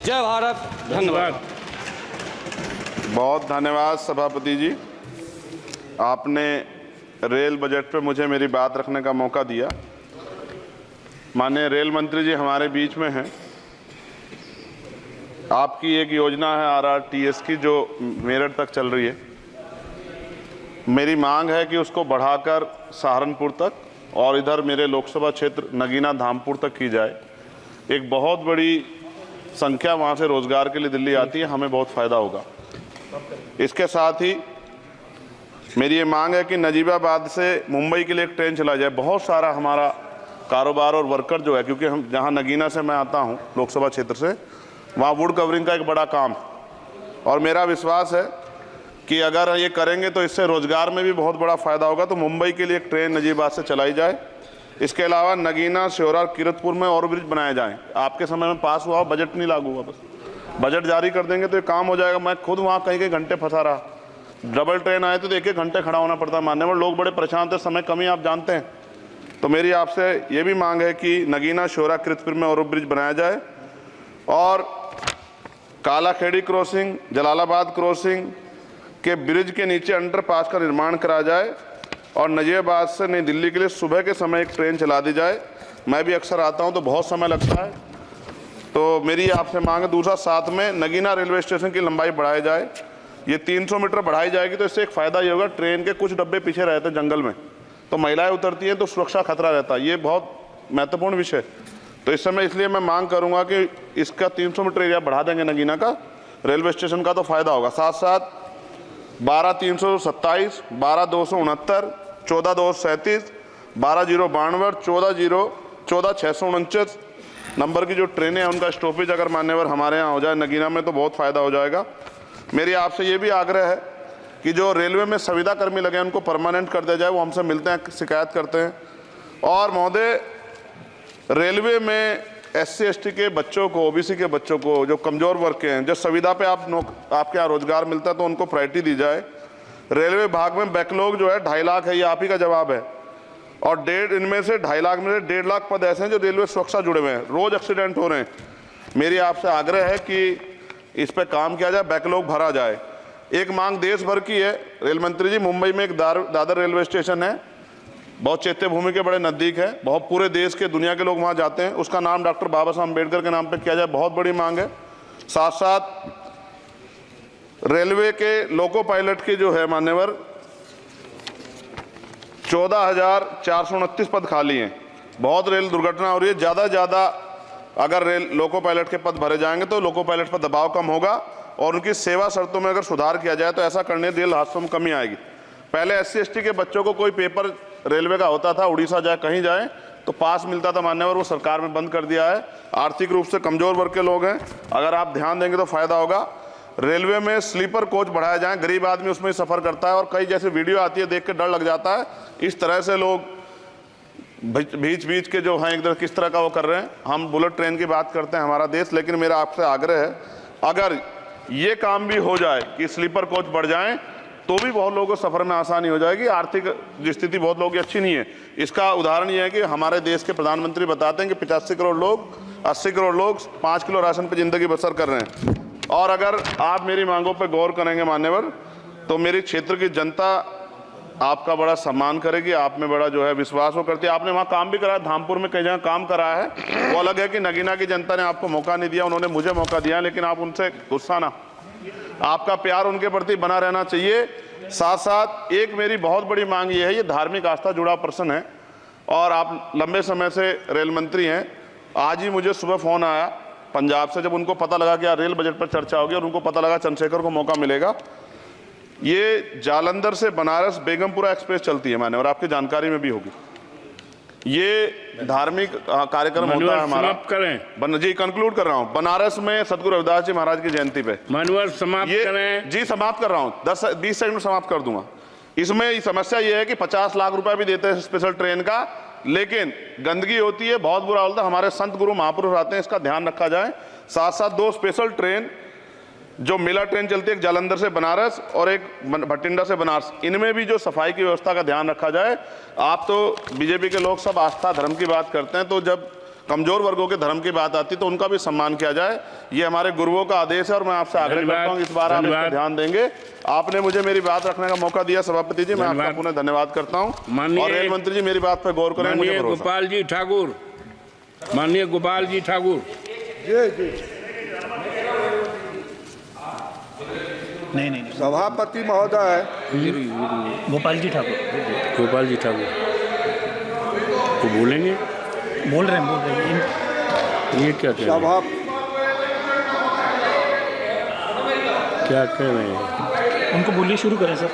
जय भारत। धन्यवाद। बहुत धन्यवाद सभापति जी, आपने रेल बजट पे मुझे मेरी बात रखने का मौका दिया। माननीय रेल मंत्री जी हमारे बीच में हैं। आपकी एक योजना है RRTS की जो मेरठ तक चल रही है। मेरी मांग है कि उसको बढ़ाकर सहारनपुर तक और इधर मेरे लोकसभा क्षेत्र नगीना धामपुर तक की जाए। एक बहुत बड़ी संख्या वहाँ से रोजगार के लिए दिल्ली आती है, हमें बहुत फ़ायदा होगा। इसके साथ ही मेरी ये मांग है कि नजीबाबाद से मुंबई के लिए एक ट्रेन चला जाए। बहुत सारा हमारा कारोबार और वर्कर जो है, क्योंकि हम जहाँ नगीना से मैं आता हूँ लोकसभा क्षेत्र से, वहाँ वुड कवरिंग का एक बड़ा काम, और मेरा विश्वास है कि अगर ये करेंगे तो इससे रोजगार में भी बहुत बड़ा फ़ायदा होगा। तो मुंबई के लिए एक ट्रेन नजीबाबाद से चलाई जाए। इसके अलावा नगीना, श्योरा, किरतपुर में और ब्रिज बनाए जाएं। आपके समय में पास हुआ, बजट नहीं लागू हुआ, बस बजट जारी कर देंगे तो ये काम हो जाएगा। मैं खुद वहाँ कई घंटे फंसा रहा, डबल ट्रेन आए तो 1-1 घंटे खड़ा होना पड़ता। मान्यवर लोग बड़े परेशान थे, समय कमी आप जानते हैं। तो मेरी आपसे ये भी मांग है कि नगीना, श्योरा, किरतपुर में और ब्रिज बनाया जाए और कालाखेड़ी क्रॉसिंग, जलालाबाद क्रॉसिंग के ब्रिज के नीचे अंडरपास का निर्माण करा जाए और नजीबाबाद से नई दिल्ली के लिए सुबह के समय एक ट्रेन चला दी जाए। मैं भी अक्सर आता हूं तो बहुत समय लगता है, तो मेरी आपसे मांग है। दूसरा, साथ में नगीना रेलवे स्टेशन की लंबाई बढ़ाई जाए। ये 300 मीटर बढ़ाई जाएगी तो इससे एक फ़ायदा ये होगा, ट्रेन के कुछ डब्बे पीछे रहते हैं जंगल में, तो महिलाएं उतरती हैं तो सुरक्षा खतरा रहता है। ये बहुत महत्वपूर्ण विषय। तो इस समय इसलिए मैं मांग करूँगा कि इसका 300 मीटर एरिया बढ़ा देंगे नगीना का रेलवे स्टेशन का, तो फ़ायदा होगा। साथ साथ 12-327, 12-269, 14-237, 12-092, 14-649 नंबर की जो ट्रेनें हैं उनका स्टॉपेज अगर मान्यवर हमारे यहाँ हो जाए नगीना में तो बहुत फ़ायदा हो जाएगा। मेरी आपसे ये भी आग्रह है कि जो रेलवे में संविदा कर्मी लगे हैं उनको परमानेंट कर दिया जाए। वो हमसे मिलते हैं, शिकायत करते हैं। और महोदय, रेलवे में SC/ST के बच्चों को, OBC के बच्चों को, जो कमज़ोर वर्ग के हैं, जो संविदा पे आपके यहाँ रोजगार मिलता है तो उनको प्रायोरिटी दी जाए। रेलवे विभाग में बैकलॉग जो है 2.5 लाख है, ये आप ही का जवाब है। और इनमें से 2.5 लाख में से 1.5 लाख पद ऐसे हैं जो रेलवे सुरक्षा जुड़े हुए हैं। रोज एक्सीडेंट हो रहे हैं। मेरी आपसे आग्रह है कि इस पर काम किया जाए, बैकलॉग भरा जाए। एक मांग देश भर की है रेल मंत्री जी, मुंबई में एक दादर रेलवे स्टेशन है, बहुत चैत्य भूमि के बड़े नज़दीक है, बहुत पूरे देश के, दुनिया के लोग वहाँ जाते हैं। उसका नाम डॉक्टर बाबा साहब अम्बेडकर के नाम पे किया जाए, बहुत बड़ी मांग है। साथ साथ रेलवे के लोको पायलट की जो है मान्यवर 14,429 पद खाली हैं। बहुत रेल दुर्घटना हो रही है। ज़्यादा से ज़्यादा अगर लोको पायलट के पद भरे जाएंगे तो लोको पायलट पर दबाव कम होगा और उनकी सेवा शर्तों में अगर सुधार किया जाए तो ऐसा करने रेल हादसों में कमी आएगी। पहले SC/ST के बच्चों को कोई पेपर रेलवे का होता था, उड़ीसा जाए कहीं जाए तो पास मिलता था मान्यवर, वो सरकार में बंद कर दिया है। आर्थिक रूप से कमज़ोर वर्ग के लोग हैं, अगर आप ध्यान देंगे तो फ़ायदा होगा। रेलवे में स्लीपर कोच बढ़ाया जाए, गरीब आदमी उसमें सफ़र करता है और कई जैसे वीडियो आती है देख के डर लग जाता है। इस तरह से लोग बीच के जो हैं इधर किस तरह का वो कर रहे हैं। हम बुलेट ट्रेन की बात करते हैं हमारा देश, लेकिन मेरा आपसे आग्रह है अगर ये काम भी हो जाए कि स्लीपर कोच बढ़ जाएं तो भी बहुत लोगों को सफ़र में आसानी हो जाएगी। आर्थिक स्थिति बहुत लोगों की अच्छी नहीं है। इसका उदाहरण ये है कि हमारे देश के प्रधानमंत्री बताते हैं कि 85 करोड़ लोग, 80 करोड़ लोग 5 किलो राशन पर ज़िंदगी बसर कर रहे हैं। और अगर आप मेरी मांगों पर गौर करेंगे मान्यवर, तो मेरी क्षेत्र की जनता आपका बड़ा सम्मान करेगी, आप में बड़ा जो है विश्वास वो करती है। आपने वहाँ काम भी कराया, धामपुर में कई जगह काम करा है। वो अलग है कि नगीना की जनता ने आपको मौका नहीं दिया, उन्होंने मुझे मौका दिया, लेकिन आप उनसे गुस्सा ना, आपका प्यार उनके प्रति बना रहना चाहिए। साथ साथ एक मेरी बहुत बड़ी मांग ये है, ये धार्मिक आस्था जुड़ा प्रश्न है और आप लंबे समय से रेल मंत्री हैं। आज ही मुझे सुबह फ़ोन आया पंजाब से, जब उनको पता लगा कि यार रेल बजट पर चर्चा होगी और उनको पता लगा चंद्रशेखर को मौका मिलेगा। ये जालंधर से बनारस बेगमपुरा एक्सप्रेस चलती है माने, और आपकी जानकारी में भी होगी। ये धार्मिक कार्यक्रम होता है हमारा। करें जी, कंक्लूड कर रहा हूँ। बनारस में सदगुरु रविदास जी महाराज की जयंती पे मानवर समाप्त करें जी। समाप्त कर रहा हूँ, 10-20 सेकंड में समाप्त कर दूंगा। इसमें समस्या ये है कि 50 लाख रुपए भी देते हैं स्पेशल ट्रेन का, लेकिन गंदगी होती है, बहुत बुरा होता है। हमारे संत गुरु महापुरुष आते हैं, इसका ध्यान रखा जाए। साथ साथ 2 स्पेशल ट्रेन जो मिला ट्रेन चलती है, एक जालंधर से बनारस और एक भटिंडा से बनारस, इनमें भी जो सफाई की व्यवस्था का ध्यान रखा जाए। आप तो बीजेपी के लोग सब आस्था धर्म की बात करते हैं, तो जब कमजोर वर्गों के धर्म की बात आती है तो उनका भी सम्मान किया जाए। ये हमारे गुरुओं का आदेश है और मैं आपसे आग्रह करता हूँ इस बार आप इस पर ध्यान देंगे। आपने मुझे मेरी बात रखने का मौका दिया सभापति जी, मैं आपका पुनः धन्यवाद करता हूँ। और रेल मंत्री जी मेरी बात पर गौर करें, मुझे भरोसा। गोपाल जी ठाकुर, माननीय गोपाल जी ठाकुर। नहीं सभापति महोदय, गोपाल जी ठाकुर, गोपाल जी ठाकुर तो बोलेंगे, बोल रहे हैं। ये क्या कह रहे हैं? क्या कह रहे हैं? उनको बोलिए, शुरू करें सर।